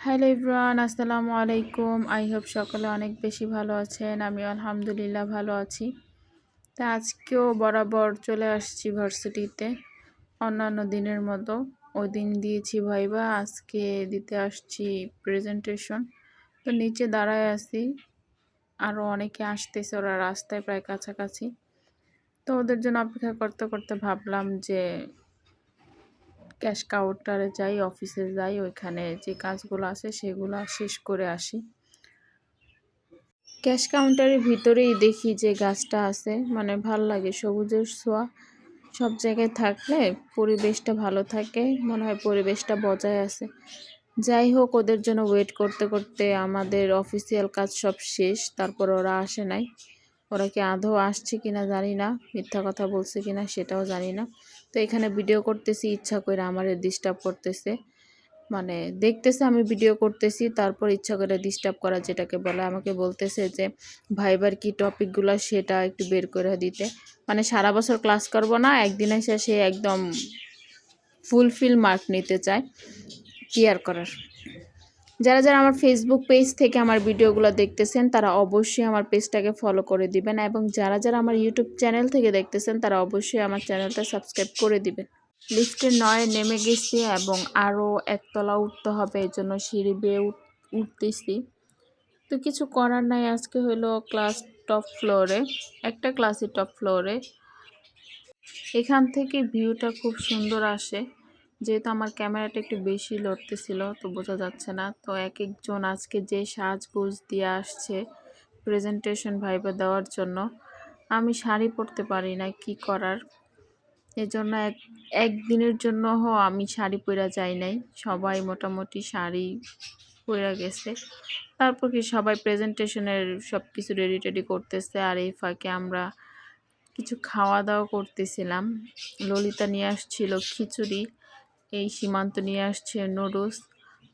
Hello everyone, আসসালামু আলাইকুম। I hope সকলে অনেক বেশি ভালো আছেন। আমি আলহামদুলিল্লাহ ভালো আছি। তা আজকেও বরাবর চলে আসছি ভার্সিটিতে অন্যান্য দিনের মতো। ওই দিন দিয়েছি ভাইবা, আজকে দিতে আসছি প্রেজেন্টেশন। তো নিচে দাঁড়ায় আছি, আরও অনেকে আসতেছে, ওরা রাস্তায় প্রায় কাছাকাছি। তো ওদের জন্য অপেক্ষা করতে করতে ভাবলাম যে ক্যাশ কাউন্টারে যাই, অফিসে যাই, ওইখানে যে কাজগুলো আছে সেগুলো শেষ করে আসি। ক্যাশ কাউন্টারের ভিতরেই দেখি যে গাছটা আছে, মানে ভাল লাগে, সবুজের ছোঁয়া সব জায়গায় থাকলে পরিবেশটা ভালো থাকে, মনে হয় পরিবেশটা বজায় আছে। যাই হোক, ওদের জন্য ওয়েট করতে করতে আমাদের অফিসিয়াল কাজ সব শেষ, তারপর ওরা আসে নাই। ওরা কি আদৌ আসছে কিনা জানি না, মিথ্যা কথা বলছে কিনা সেটাও জানি না। তো এখানে ভিডিও করতেছি, ইচ্ছা করে আমার ডিস্টার্ব করতেছে, মানে দেখতেছে আমি ভিডিও করতেছি, তারপর ইচ্ছা করে ডিস্টার্ব করা যেটাকে বলে। আমাকে বলতেছে যে ভাইবার কি টপিকগুলো সেটা একটু বের করে দিতে, মানে সারা বছর ক্লাস করব না, একদিনের শেষে একদম ফুলফিল মার্ক নিতে চায়, কি আর করার। যারা যারা আমার ফেসবুক পেজ থেকে আমার ভিডিওগুলো দেখতেছেন তারা অবশ্যই আমার পেজটাকে ফলো করে দিবেন, এবং যারা যারা আমার ইউটিউব চ্যানেল থেকে দেখতেছেন তারা অবশ্যই আমার চ্যানেলটা সাবস্ক্রাইব করে দিবেন। লিফটে 9 নেমে গেছি এবং আরও একতলা উঠতে হবে, এই জন্য সিঁড়ি বেয়ে উঠতেছি। তো কিছু করার নাই, আজকে হলো ক্লাস টপ ফ্লোরে, একটা ক্লাসই টপ ফ্লোরে। এখান থেকে ভিউটা খুব সুন্দর আসে, যেহেতু আমার ক্যামেরাটা একটু বেশি লড়তেছিল তো বোঝা যাচ্ছে না। তো এক একজন আজকে যে সাজগোজ দিয়ে আসছে প্রেজেন্টেশন ভাইবা দেওয়ার জন্য, আমি শাড়ি পরতে পারি না, কি করার। এজন্য একদিনের জন্য আমি শাড়ি পরা যাই নাই, সবাই মোটামুটি শাড়ি পরা গেছে। তারপর কি সবাই প্রেজেন্টেশনের সব কিছু রেডি টেডি করতেছে, আর এই ফাঁকে আমরা কিছু খাওয়া দাওয়া করতেছিলাম। ললিতা নিয়ে আসছিল খিচুড়ি, এই সীমান্ত নিয়ে আসছে নুডলস।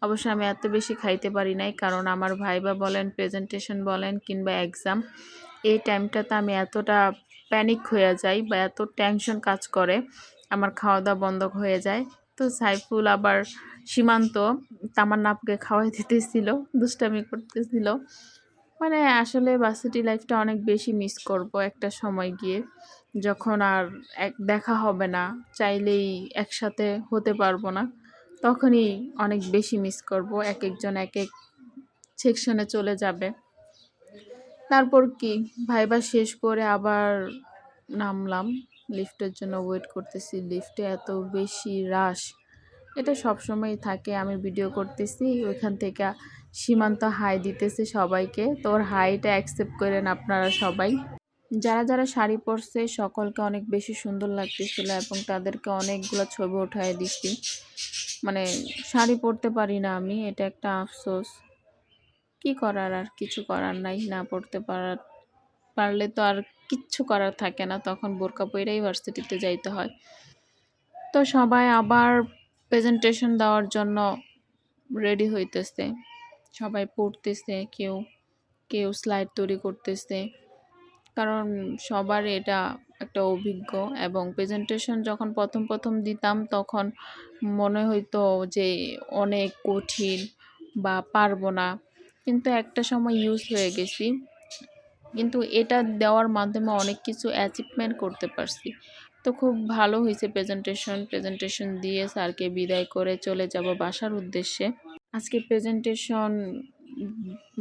অবশ্য আমি এত বেশি খাইতে পারি নাই, কারণ আমার ভাইবা বলেন, প্রেজেন্টেশন বলেন কিংবা এক্সাম, এই টাইমটাতে আমি এতটা প্যানিক হয়ে যাই বা এত টেনশন কাজ করে, আমার খাওয়া দাওয়া বন্ধ হয়ে যায়। তো সাইফুল আবার সীমান্ত তামান্নাপুকে খাওয়াই দিতেছিল, দুষ্টামি করতেছিল। মানে আসলে ভার্সিটি লাইফটা অনেক বেশি মিস করব একটা সময় গিয়ে, যখন আর দেখা হবে না, চাইলেই একসাথে হতে পারবো না, তখনই অনেক বেশি মিস করব। এক একজন এক এক সেকশনে চলে যাবে। তারপর কি ভাইবা শেষ করে আবার নামলাম, লিফটের জন্য ওয়েট করতেছি। লিফটে এত বেশি রাশ, এটা সবসময় থাকে। আমি ভিডিও করতেছি, ওইখান থেকে সীমান্ত হাই দিতেছে সবাইকে, তো ওর হাইটা অ্যাকসেপ্ট করেন আপনারা সবাই। যারা যারা শাড়ি পরছে সকলকে অনেক বেশি সুন্দর লাগতেছিল, এবং তাদেরকে অনেকগুলো ছবি উঠায় দিচ্ছি। মানে শাড়ি পরতে পারি না আমি, এটা একটা আফসোস। কি করার, আর কিছু করার নাই, না পড়তে পারলে তো আর কিচ্ছু করার থাকে না, তখন বোরকা পরেই ইউনিভার্সিটিতে যাইতে হয়। তো সবাই আবার প্রেজেন্টেশন দেওয়ার জন্য রেডি হইতেছে, সবাই পড়তেছে, কেউ কেউ স্লাইড তৈরি করতেছে, কারণ সবার এটা একটা অভিজ্ঞ। এবং প্রেজেন্টেশন যখন প্রথম প্রথম দিতাম তখন মনে হইতো যে অনেক কঠিন বা পারবো না, কিন্তু একটা সময় ইউজ হয়ে গেছি, কিন্তু এটা দেওয়ার মাধ্যমে অনেক কিছু অ্যাচিভমেন্ট করতে পারছি। তো খুব ভালো হয়েছে প্রেজেন্টেশন দিয়ে স্যারকে বিদায় করে চলে যাব বাসার উদ্দেশ্যে। আজকে প্রেজেন্টেশন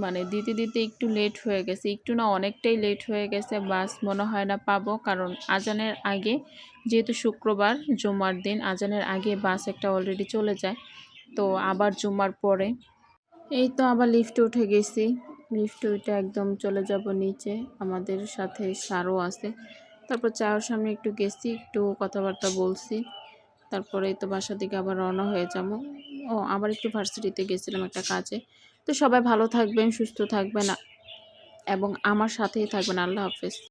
মানে দিতে দিতে একটু লেট হয়ে গেছে, একটু না অনেকটাই লেট হয়ে গেছে। বাস মনে হয় না পাবো, কারণ আজানের আগে, যেহেতু শুক্রবার জুমার দিন, আজানের আগে বাস একটা অলরেডি চলে যায়। তো আবার জুমার পরে এই তো আবার লিফটে উঠে গেছি, লিফটে উঠে একদম চলে যাব নিচে, আমাদের সাথে স্যারও আছে। তারপর চায়ের সামনে একটু গেছি, একটু কথাবার্তা বলছি, তারপরে তো বাসা থেকে আবার রওনা হয়ে যাবো। আবার একটু ভার্সিটিতে গেছিলাম একটা কাজে। তো সবাই ভালো থাকবেন, সুস্থ থাকবেন, এবং আমার সাথেই থাকবেন। আল্লাহ হাফেজ।